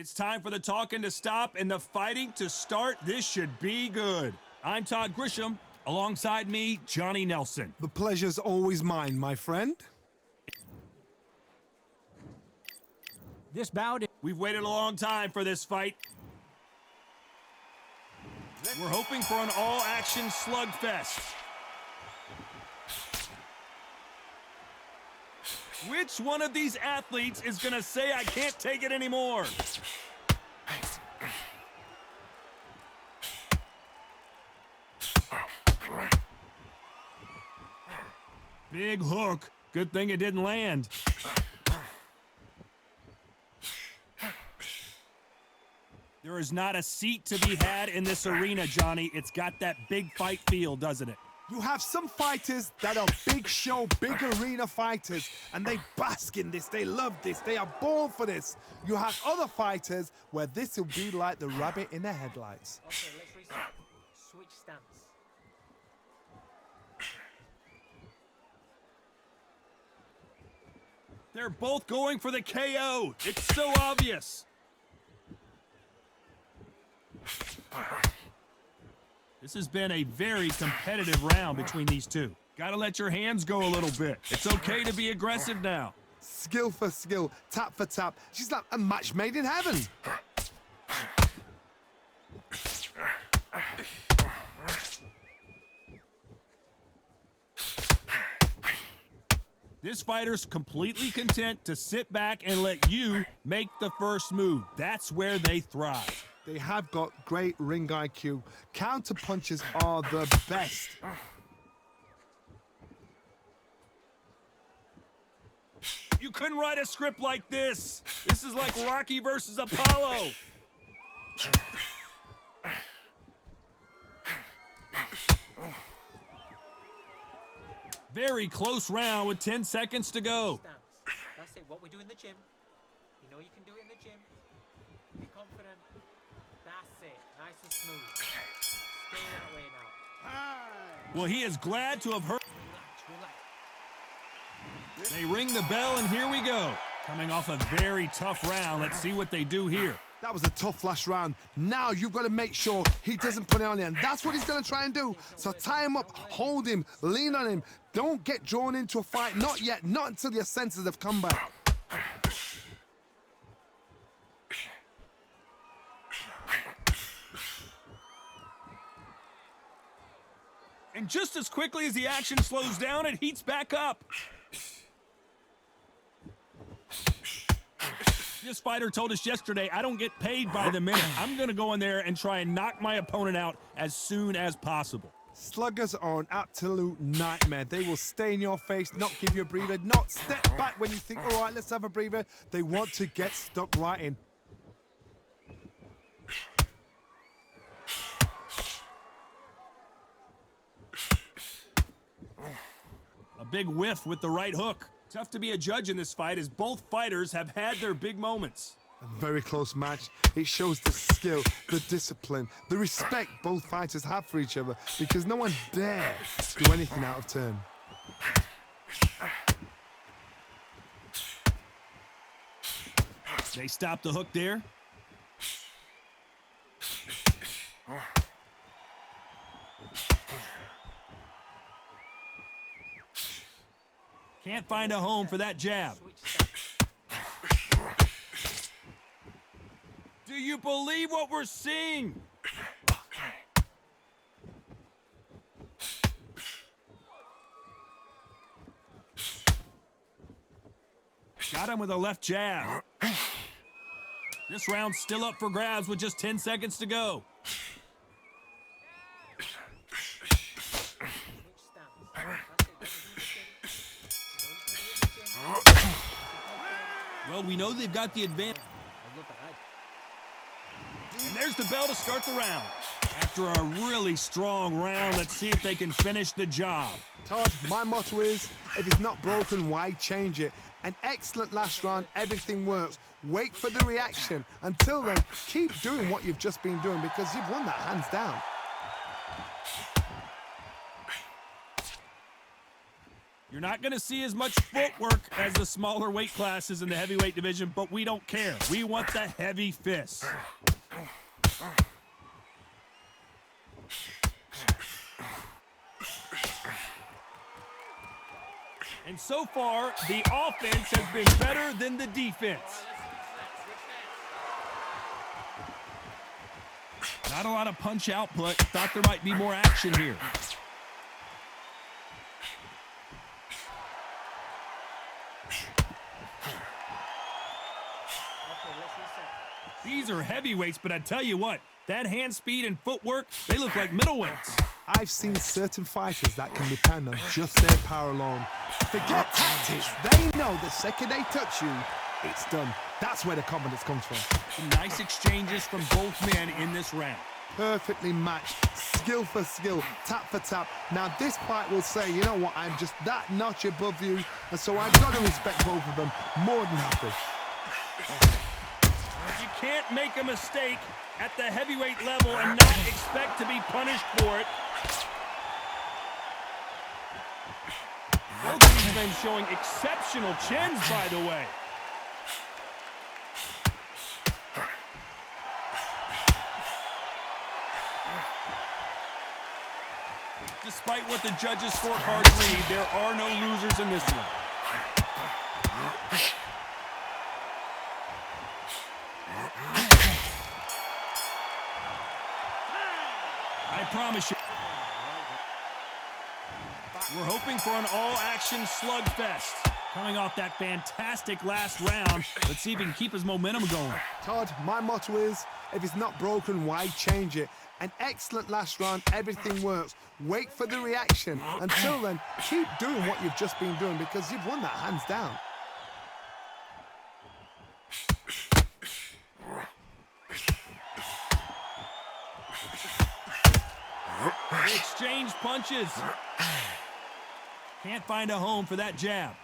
It's time for the talking to stop and the fighting to start. This should be good. I'm Todd Grisham. Alongside me, Johnny Nelson. The pleasure's always mine, my friend. This bout. We've waited a long time for this fight. We're hoping for an all-action slugfest. Which one of these athletes is going to say, I can't take it anymore? Big hook. Good thing it didn't land. There is not a seat to be had in this arena, Johnny. It's got that big fight feel, doesn't it? You have some fighters that are big show, big arena fighters, and they bask in this, they love this, they are born for this. You have other fighters where this will be like the rabbit in the headlights. Okay, let's reset. Switch stance. They're both going for the KO. It's so obvious. This has been a very competitive round between these two. Gotta let your hands go a little bit. It's okay to be aggressive now. Skill for skill, tap for tap. She's like a match made in heaven. This fighter's completely content to sit back and let you make the first move. That's where they thrive. They have got great ring IQ. Counter punches are the best. You couldn't write a script like this. This is like Rocky versus Apollo. Very close round with 10 seconds to go. Stance. That's it. What we do in the gym. You know you can do it in the gym. Be confident. That's it. Nice and smooth. Stay that way now. Well, he is glad to have heard. Relax, relax. They ring the bell, and here we go. Coming off a very tough round. Let's see what they do here. That was a tough last round. Now you've got to make sure he doesn't put it on you, and that's what he's going to try and do. So tie him up, hold him, lean on him. Don't get drawn into a fight. Not yet. Not until your senses have come back. And just as quickly as the action slows down, it heats back up. This fighter told us yesterday, I don't get paid by the minute. I'm going to go in there and try and knock my opponent out as soon as possible. Sluggers are an absolute nightmare. They will stay in your face, not give you a breather, not step back when you think, all right, let's have a breather. They want to get stuck right in. A big whiff with the right hook. Tough to be a judge in this fight as both fighters have had their big moments. A very close match. It shows the skill, the discipline, the respect both fighters have for each other because no one dare do anything out of turn. They stop the hook there. Can't find a home for that jab. Switch stance. Do you believe what we're seeing? Got him with a left jab. This round's still up for grabs with just 10 seconds to go. Switch stance. That's it. What we do in the gym. Well, we know they've got the advantage. I love that. And there's the bell to start the round. After a really strong round, let's see if they can finish the job. Todd, my motto is, if it's not broken, why change it? An excellent last round, everything works. Wait for the reaction. Until then, keep doing what you've just been doing because you've won that hands down. You're You're not going to see as much footwork as the smaller weight classes in the heavyweight division, but we don't care. We want the heavy fists. And so far, the offense has been better than the defense. Not a lot of punch output. Thought there might be more action here. These are heavyweights, but I tell you what, that hand speed and footwork, they look like middleweights. I've seen certain fighters that can depend on just their power alone. Forget tactics. They know the second they touch you, it's done. That's where the confidence comes from. Some nice exchanges from both men in this round. Perfectly matched, skill for skill, tap for tap. Now this fight will say, you know what, I'm just that notch above you, and so I've got to respect both of them more than happy. You can't make a mistake at the heavyweight level and not expect to be punished for it. Both of these men showing exceptional chins, by the way. Despite what the judges' scorecards read, there are no losers in this one. I promise you. We're hoping for an all-action slugfest. Coming off that fantastic last round, let's see if he can keep his momentum going. Todd, my motto is, if it's not broken, why change it? An excellent last round, everything works. Wait for the reaction. Until then, keep doing what you've just been doing because you've won that hands down. They exchange punches. Can't find a home for that jab.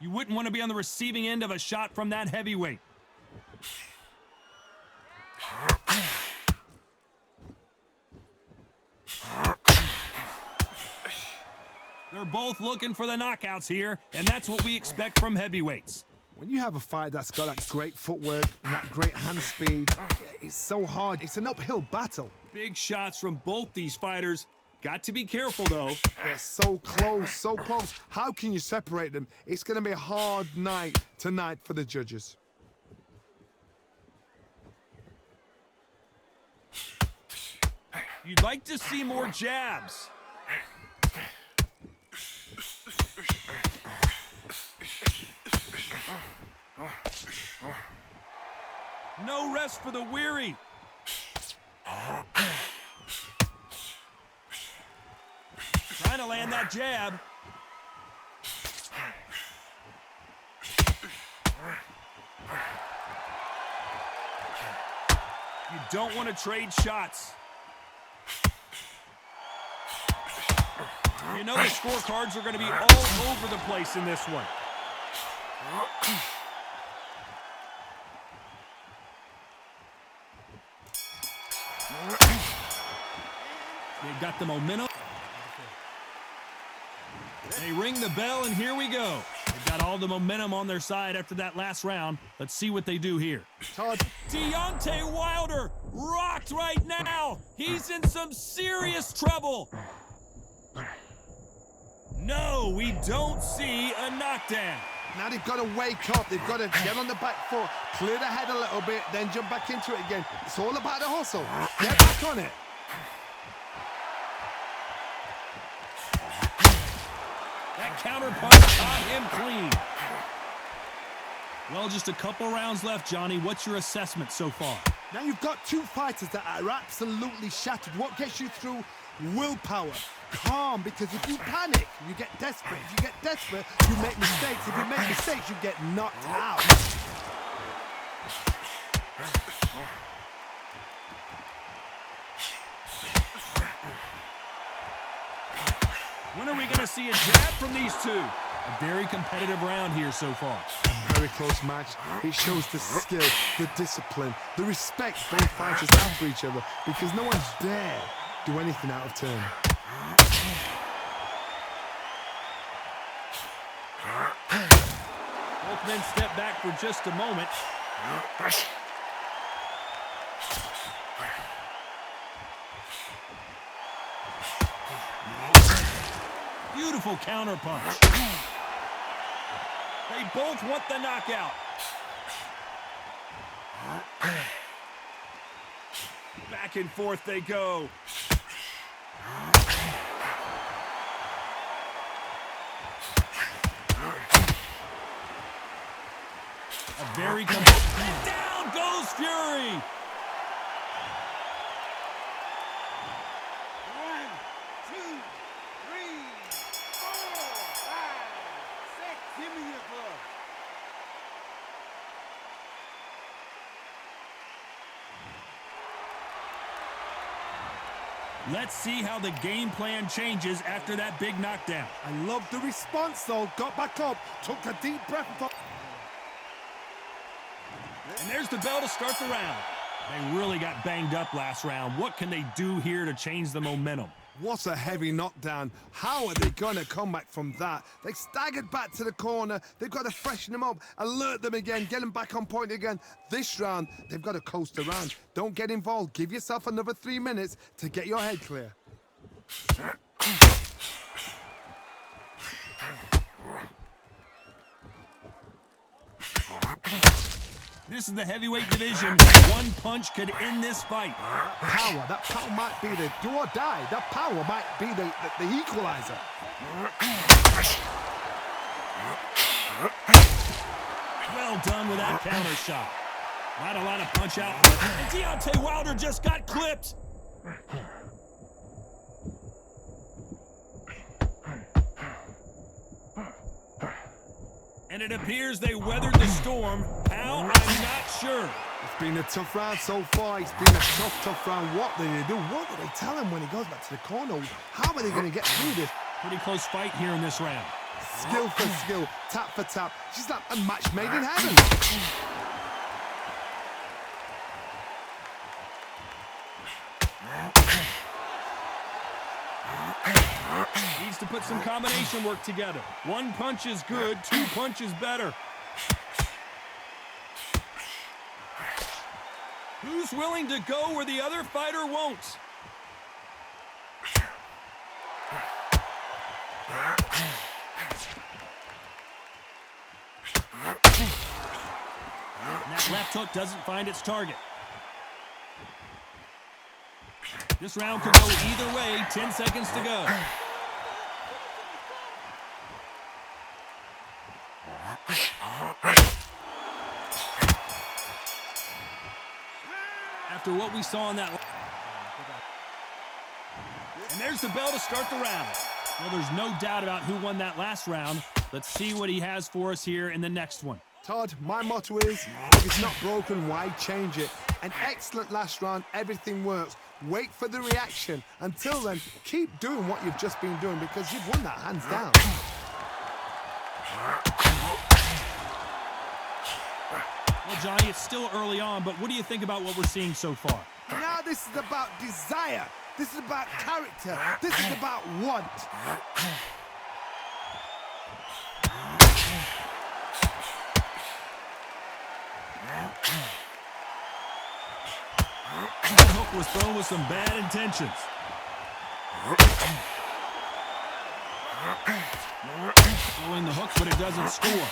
You wouldn't want to be on the receiving end of a shot from that heavyweight. They're both looking for the knockouts here, and that's what we expect from heavyweights. When you have a fight that's got that great footwork and that great hand speed, it's so hard. It's an uphill battle. Big shots from both these fighters. Got to be careful, though. They're so close, so close. How can you separate them? It's going to be a hard night tonight for the judges. You'd like to see more jabs. No rest for the weary. Trying to land that jab. You don't want to trade shots. You know the scorecards are going to be all over the place in this one. They've got the momentum. They ring the bell, and here we go. They've got all the momentum on their side after that last round. Let's see what they do here. Todd. Deontay Wilder rocked right now. He's in some serious trouble. No, we don't see a knockdown. Now they've got to wake up. They've got to get on the back foot, clear the head a little bit, then jump back into it again. It's all about the hustle. Get back on it. That counter punch caught him clean. Well, just a couple rounds left, Johnny. What's your assessment so far? Now you've got two fighters that are absolutely shattered. What gets you through? Willpower. Calm, because if you panic, you get desperate. If you get desperate, you make mistakes. If you make mistakes, you get knocked out. When are we going to see a jab from these two? A very competitive round here so far. Very close match. It shows the skill, the discipline, the respect both fighters have for each other, because no one's do anything out of turn. Both men step back for just a moment. Beautiful counter punch. They both want the knockout. Back and forth they go. A very and down goes Fury. 1, 2, 3, 4, 5, 6. Give me your glove. Let's see how the game plan changes after that big knockdown. I love the response, though. Got back up, took a deep breath. And there's the bell to start the round. They really got banged up last round. What can they do here to change the momentum? What a heavy knockdown. How are they going to come back from that? They staggered back to the corner. They've got to freshen them up, alert them again, get them back on point again. This round, they've got to coast around. Don't get involved. Give yourself another 3 minutes to get your head clear. This is the heavyweight division. One punch could end this fight. Power. That power might be the do or die. That power might be the equalizer. Well done with that counter shot. Not a lot of punch out. And Deontay Wilder just got clipped. And it appears they weathered the storm. How? I'm not sure. It's been a tough round so far. It's been a tough round. What do they do? What do they tell him when he goes back to the corner? How are they going to get through this? Pretty close fight here in this round. Skill for skill, tap for tap. She's like a match made in heaven. Needs to put some combination work together. One punch is good, 2 punches better. Who's willing to go where the other fighter won't? And that left hook doesn't find its target. This round could go either way. 10 seconds to go. After what we saw in that... And there's the bell to start the round. Well, there's no doubt about who won that last round. Let's see what he has for us here in the next one. Todd, my motto is, if it's not broken, why change it? An excellent last round, everything works. Wait for the reaction. Until then, keep doing what you've just been doing because you've won that hands down. Well, Johnny, it's still early on, but what do you think about what we're seeing so far? Now this is about desire. This is about character. This is about want. That hook was thrown with some bad intentions. Throwing the hook, but it doesn't score.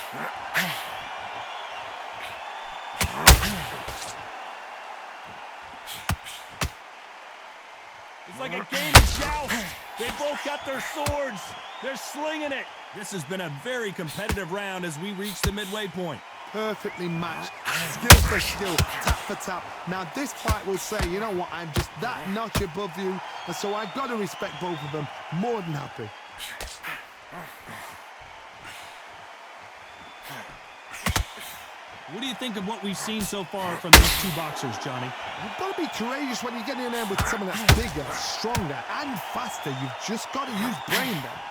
It's like a game of joust. They both got their swords. They're slinging it. This has been a very competitive round as we reach the midway point. Perfectly matched, skill for skill, tap for tap. Now this fight will say, you know what, I'm just that notch above you, and so I've got to respect both of them. More than happy. What do you think of what we've seen so far from these two boxers, Johnny? You've got to be courageous when you get in there with someone that's bigger, stronger, and faster. You've just got to use brain there.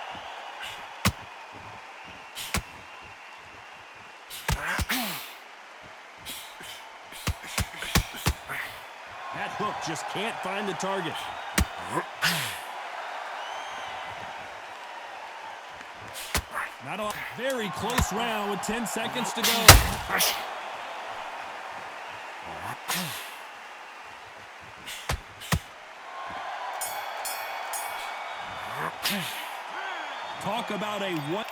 That hook just can't find the target. Not a very close round with 10 seconds to go. Talk about a one.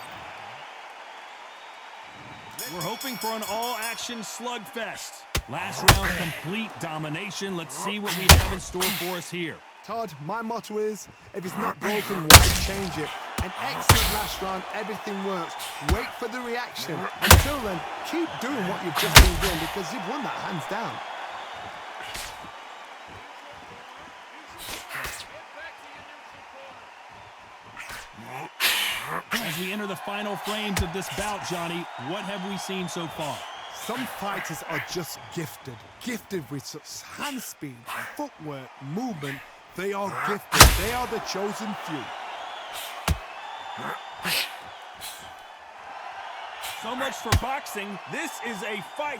We're hoping for an all-action slugfest. Last round, complete domination. Let's see what we have in store for us here. Todd, my motto is, if it's not broken, why change it? An excellent last round, everything works. Wait for the reaction. Until then, keep doing what you've just been doing because you've won that hands down. As we enter the final frames of this bout, Johnny, what have we seen so far? Some fighters are just gifted with such hand speed, footwork, movement. They are gifted. They are the chosen few. So much for boxing. This is a fight.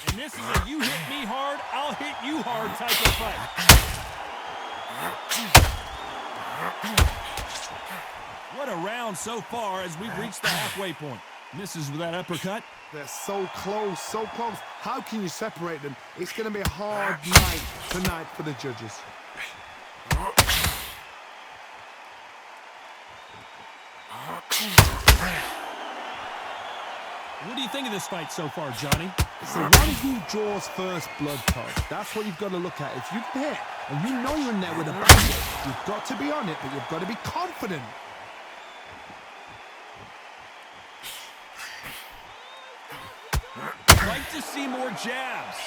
And this is a you hit me hard, I'll hit you hard type of fight. What a round so far as we've reached the halfway point. Misses with that uppercut. They're so close, so close. How can you separate them? It's going to be a hard night tonight for the judges. What do you think of this fight so far, Johnny? It's the one who draws first blood, Todd. That's what you've got to look at. If you're there and you know you're in there with a bang, you've got to be on it, but you've got to be confident. Like to see more jabs.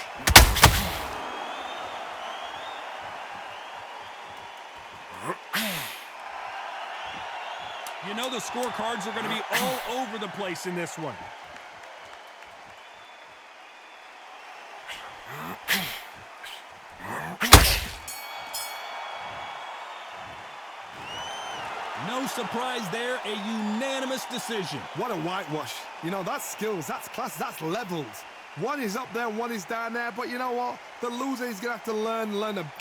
You know the scorecards are going to be all over the place in this one. No surprise there, a unanimous decision. What a whitewash. You know, that's skills, that's class, that's levels. One is up there, one is down there, but you know what? The loser is going to have to learn a